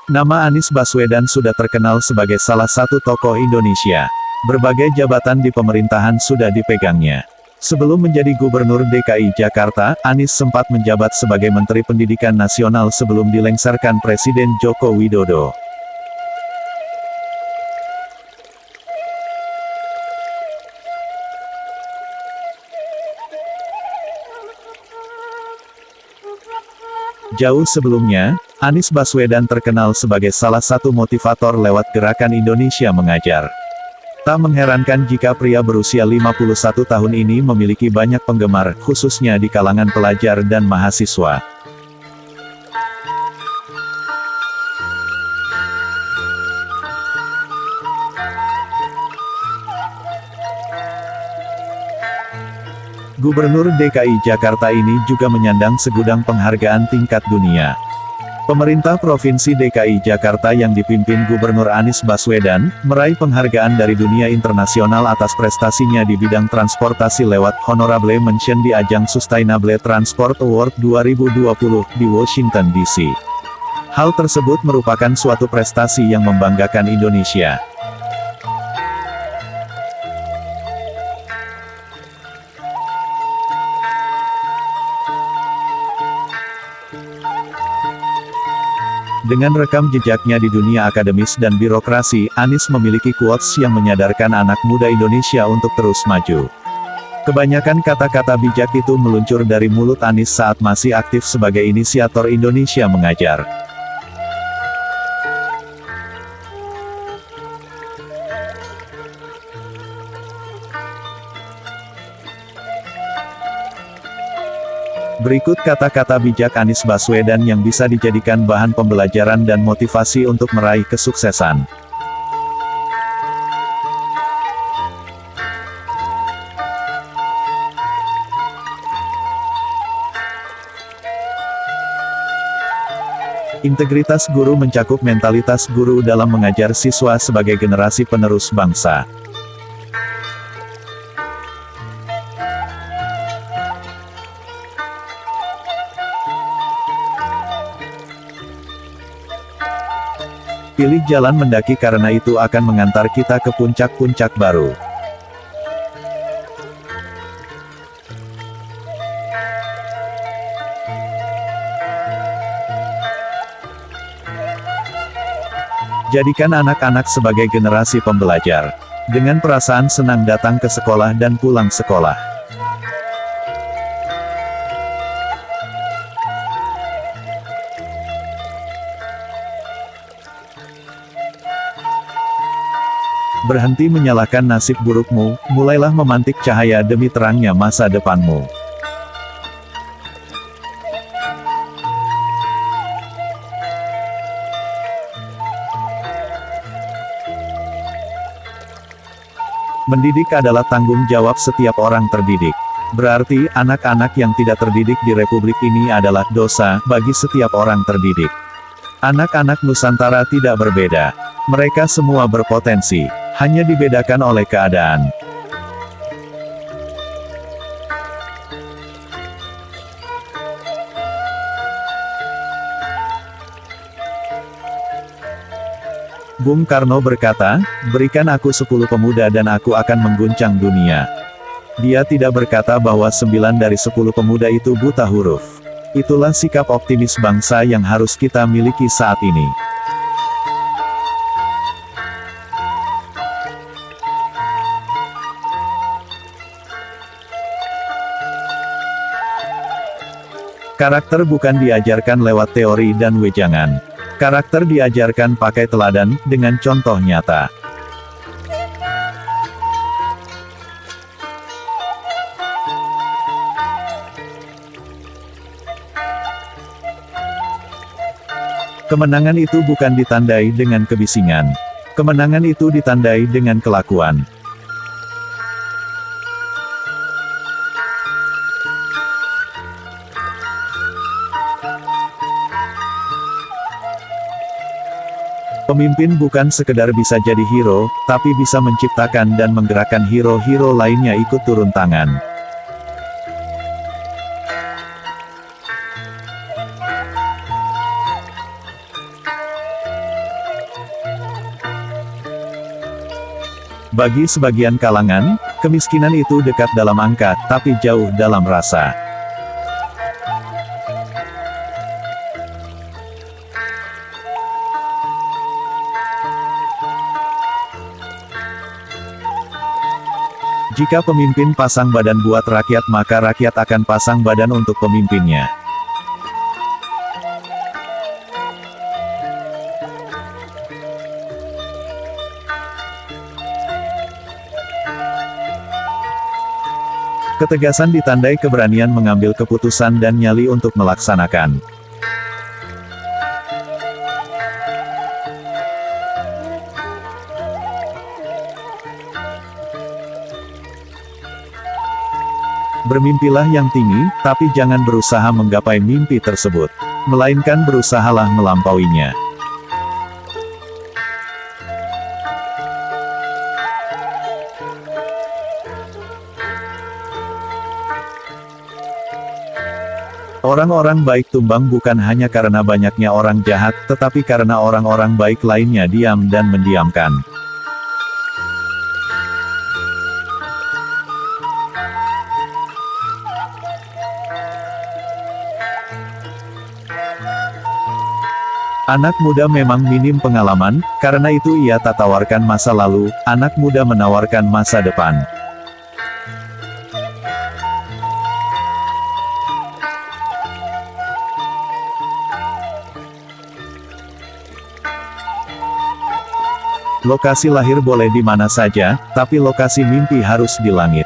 Nama Anies Baswedan sudah terkenal sebagai salah satu tokoh Indonesia. Berbagai jabatan di pemerintahan sudah dipegangnya. Sebelum menjadi Gubernur DKI Jakarta, Anies sempat menjabat sebagai Menteri Pendidikan Nasional sebelum dilengsarkan Presiden Joko Widodo. Jauh sebelumnya, Anies Baswedan terkenal sebagai salah satu motivator lewat gerakan Indonesia Mengajar. Tak mengherankan jika pria berusia 51 tahun ini memiliki banyak penggemar, khususnya di kalangan pelajar dan mahasiswa. Gubernur DKI Jakarta ini juga menyandang segudang penghargaan tingkat dunia. Pemerintah Provinsi DKI Jakarta yang dipimpin Gubernur Anies Baswedan, meraih penghargaan dari dunia internasional atas prestasinya di bidang transportasi lewat Honorable Mention di ajang Sustainable Transport Award 2020 di Washington DC. Hal tersebut merupakan suatu prestasi yang membanggakan Indonesia. Dengan rekam jejaknya di dunia akademis dan birokrasi, Anies memiliki quotes yang menyadarkan anak muda Indonesia untuk terus maju. Kebanyakan kata-kata bijak itu meluncur dari mulut Anies saat masih aktif sebagai inisiator Indonesia Mengajar. Berikut kata-kata bijak Anies Baswedan yang bisa dijadikan bahan pembelajaran dan motivasi untuk meraih kesuksesan. Integritas guru mencakup mentalitas guru dalam mengajar siswa sebagai generasi penerus bangsa. Pilih jalan mendaki karena itu akan mengantar kita ke puncak-puncak baru. Jadikan anak-anak sebagai generasi pembelajar. Dengan perasaan senang datang ke sekolah dan pulang sekolah. Berhenti menyalahkan nasib burukmu, mulailah memantik cahaya demi terangnya masa depanmu. Mendidik adalah tanggung jawab setiap orang terdidik. Berarti, anak-anak yang tidak terdidik di Republik ini adalah dosa bagi setiap orang terdidik. Anak-anak Nusantara tidak berbeda. Mereka semua berpotensi, hanya dibedakan oleh keadaan. Bung Karno berkata, "Berikan aku 10 pemuda dan aku akan mengguncang dunia." Dia tidak berkata bahwa 9 dari 10 pemuda itu buta huruf. Itulah sikap optimis bangsa yang harus kita miliki saat ini. Karakter bukan diajarkan lewat teori dan wejangan. Karakter diajarkan pakai teladan, dengan contoh nyata. Kemenangan itu bukan ditandai dengan kebisingan. Kemenangan itu ditandai dengan kelakuan. Pemimpin bukan sekedar bisa jadi hero, tapi bisa menciptakan dan menggerakkan hero-hero lainnya ikut turun tangan. Bagi sebagian kalangan, kemiskinan itu dekat dalam angka, tapi jauh dalam rasa. Jika pemimpin pasang badan buat rakyat, maka rakyat akan pasang badan untuk pemimpinnya. Ketegasan ditandai keberanian mengambil keputusan dan nyali untuk melaksanakan. Bermimpilah yang tinggi, tapi jangan berusaha menggapai mimpi tersebut, melainkan berusahalah melampauinya. Orang-orang baik tumbang bukan hanya karena banyaknya orang jahat, tetapi karena orang-orang baik lainnya diam dan mendiamkan. Anak muda memang minim pengalaman, karena itu ia tak tawarkan masa lalu, anak muda menawarkan masa depan. Lokasi lahir boleh di mana saja, tapi lokasi mimpi harus di langit.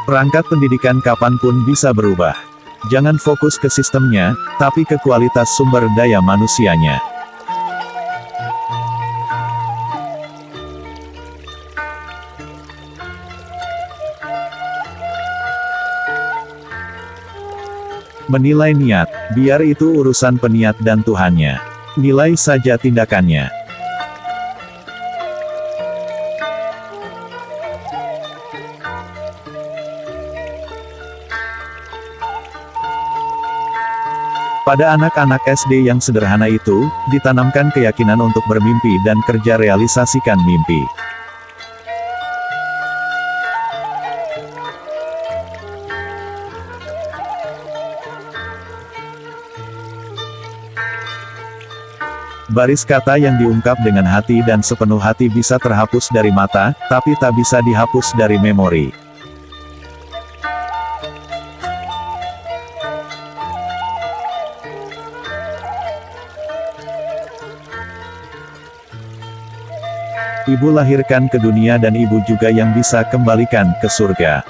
Perangkat pendidikan kapanpun bisa berubah. Jangan fokus ke sistemnya, tapi ke kualitas sumber daya manusianya. Menilai niat, biar itu urusan peniat dan Tuhannya. Nilai saja tindakannya. Pada anak-anak SD yang sederhana itu, ditanamkan keyakinan untuk bermimpi dan kerja realisasikan mimpi. Baris kata yang diungkap dengan hati dan sepenuh hati bisa terhapus dari mata, tapi tak bisa dihapus dari memori. Ibu lahirkan ke dunia dan ibu juga yang bisa kembalikan ke surga.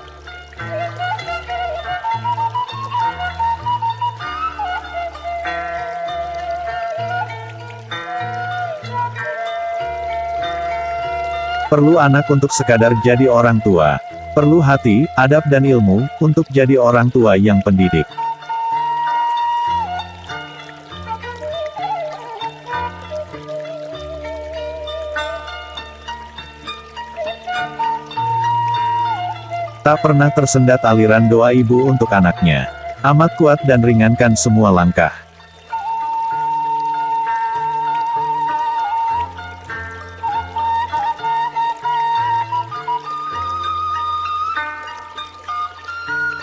Perlu anak untuk sekadar jadi orang tua. Perlu hati, adab dan ilmu, untuk jadi orang tua yang pendidik. Tak pernah tersendat aliran doa ibu untuk anaknya. Amat kuat dan ringankan semua langkah.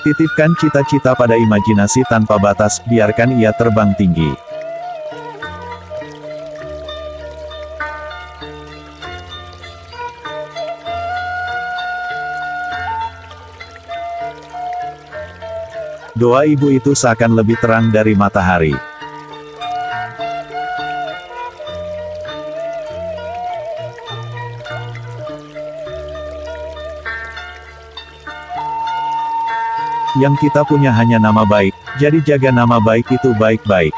Titipkan cita-cita pada imajinasi tanpa batas, biarkan ia terbang tinggi. Doa ibu itu seakan lebih terang dari matahari. Yang kita punya hanya nama baik, jadi jaga nama baik itu baik-baik.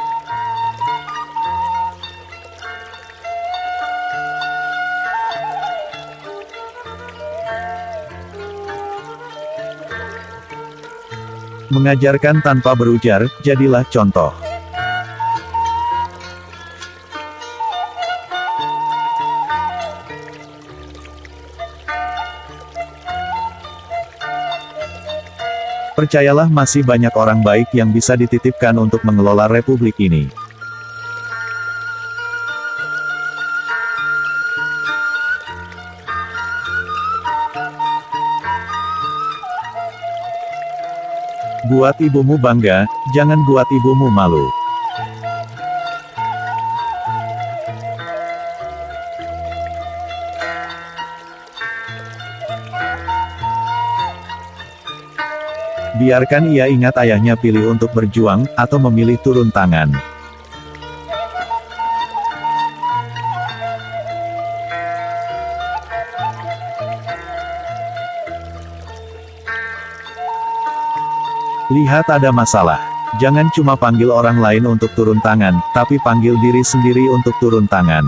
Mengajarkan tanpa berujar, jadilah contoh. Percayalah masih banyak orang baik yang bisa dititipkan untuk mengelola republik ini. Buat ibumu bangga, jangan buat ibumu malu. Biarkan ia ingat ayahnya pilih untuk berjuang, atau memilih turun tangan. Lihat ada masalah. Jangan cuma panggil orang lain untuk turun tangan, tapi panggil diri sendiri untuk turun tangan.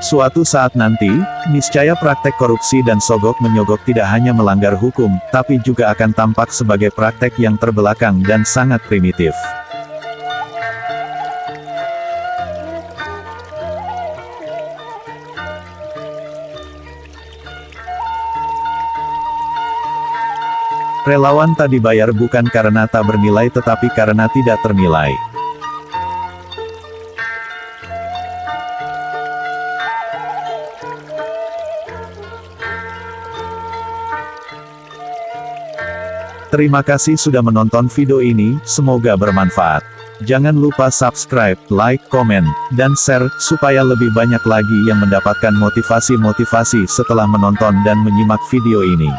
Suatu saat nanti, niscaya praktek korupsi dan sogok-menyogok tidak hanya melanggar hukum, tapi juga akan tampak sebagai praktek yang terbelakang dan sangat primitif. Relawan tak dibayar bukan karena tak bernilai tetapi karena tidak ternilai. Terima kasih sudah menonton video ini, semoga bermanfaat. Jangan lupa subscribe, like, komen, dan share, supaya lebih banyak lagi yang mendapatkan motivasi-motivasi setelah menonton dan menyimak video ini.